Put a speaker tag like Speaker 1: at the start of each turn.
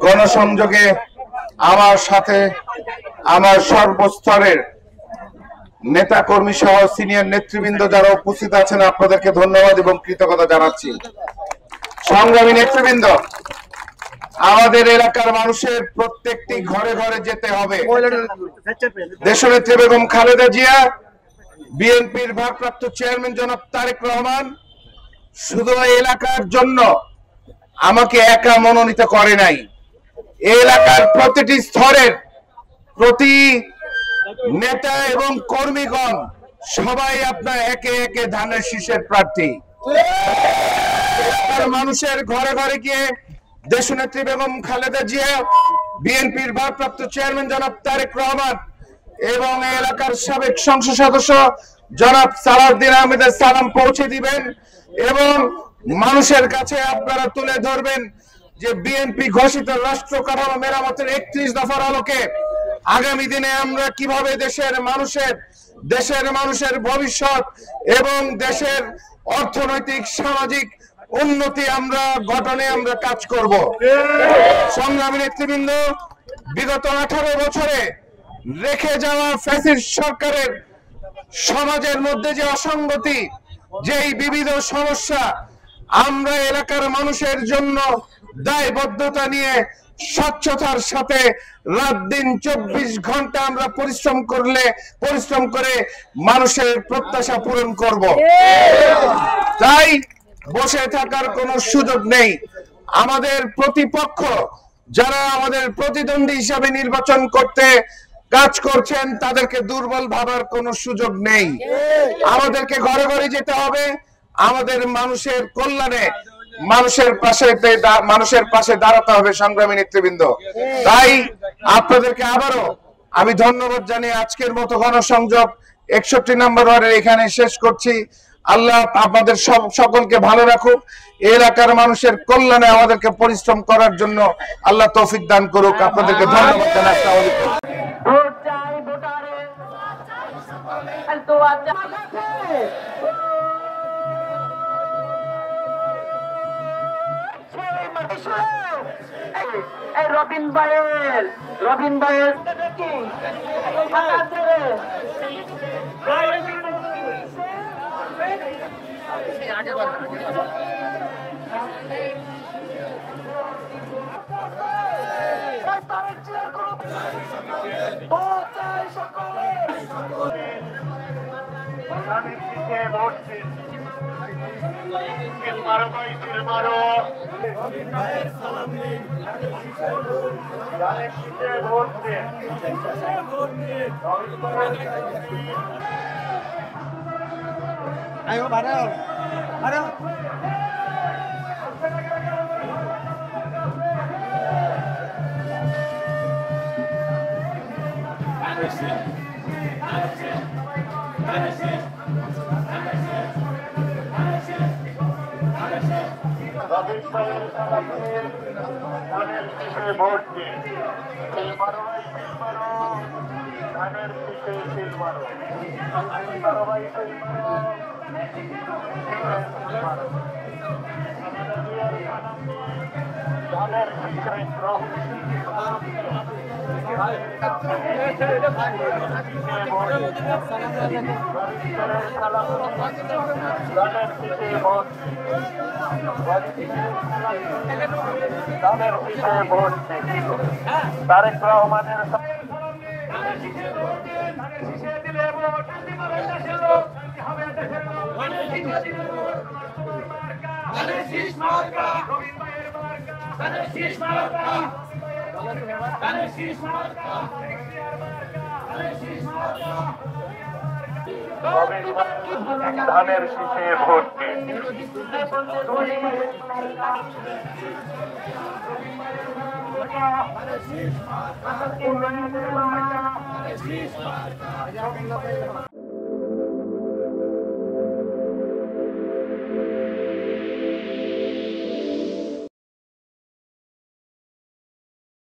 Speaker 1: গণসংযোগে আমার সাথে আমার সর্বস্তরের নেতা কর্মী সহ সিনিয়র নেতৃবৃন্দ যারা উপস্থিত আছেন, আপনাদেরকে ধন্যবাদ এবং কৃতজ্ঞতা জানাচ্ছি। সংগ্রামী নেতৃবৃন্দ, আমাদের এলাকার মানুষের প্রত্যেকটি ঘরে ঘরে যেতে হবে। দেশনেত্রী বেগম খালেদা জিয়া, বিএনপির ভারপ্রাপ্ত চেয়ারম্যান জনাব তারেক রহমান শুধু এই এলাকার জন্য আমাকে একা মনোনীত করে নাই, এই এলাকার প্রতিটি স্তরের প্রতি নেতা এবং কর্মীগণ সবাই আপনার একে একে ধানের শীষের প্রার্থী। মানুষের ঘরে ঘরে গিয়ে দেশনেত্রী বেগম খালেদা জিয়া, বিএনপির ভারপ্রাপ্ত চেয়ারম্যান জনাব তারেক রহমান এবং এলাকার সাবেক সংসদ সদস্য জনাব সালাউদ্দিন আহমেদের সালাম পৌঁছে দিবেন এবং মানুষের কাছে আপনারা তুলে ধরবেন যে বিএনপি ঘোষিত রাষ্ট্র কাঠামো মেরামতের 31 দফার আলোকে আগামী দিনে আমরা কিভাবে দেশের মানুষের ভবিষ্যৎ এবং দেশের অর্থনৈতিক সামাজিক উন্নতি গঠনে আমরা কাজ করব। সংগ্রামী নেতৃবৃন্দ, বিগত 18 বছরে রেখে যাওয়া ফ্যাসিস্ট সরকারের সমাজের মধ্যে যে অসঙ্গতি, যেই বিবিধ সমস্যা, আমরা এলাকার মানুষের জন্য দায়বদ্ধতা নিয়ে স্বচ্ছতার সাথে রাত দিন 24 ঘন্টা আমরা পরিশ্রম করে মানুষের প্রত্যাশা পূরণ করব। তাই বসে থাকার কোনো সুযোগ নেই। আমাদের প্রতিপক্ষ যারা আমাদের প্রতিদ্বন্দ্বী হিসাবে নির্বাচন করতে কাজ করছেন, তাদেরকে দুর্বল ভাবার কোনো সুযোগ নেই। আমাদেরকে ঘরে ঘরে যেতে হবে, আমাদের মানুষের কল্যাণে মানুষের পাশে দাঁড়াতে হবে। সংগ্রামী নেতৃবৃন্দ, তাই আপনাদেরকে আবারও আমি ধন্যবাদ জানিয়ে আজকের মতো গণসংযোগ 61 নম্বর ওয়ার্ডের এখানে শেষ করছি। আল্লাহ আপনাদের সকলকে ভালো রাখুক, এলাকার মানুষের কল্যাণে আমাদেরকে পরিশ্রম করার জন্য আল্লাহ তৌফিক দান করুক। আপনাদেরকে ধন্যবাদ জানাই।
Speaker 2: রবিন ভাইয়ের তারেক রহমানের ধানের শীষে ভোট দিন।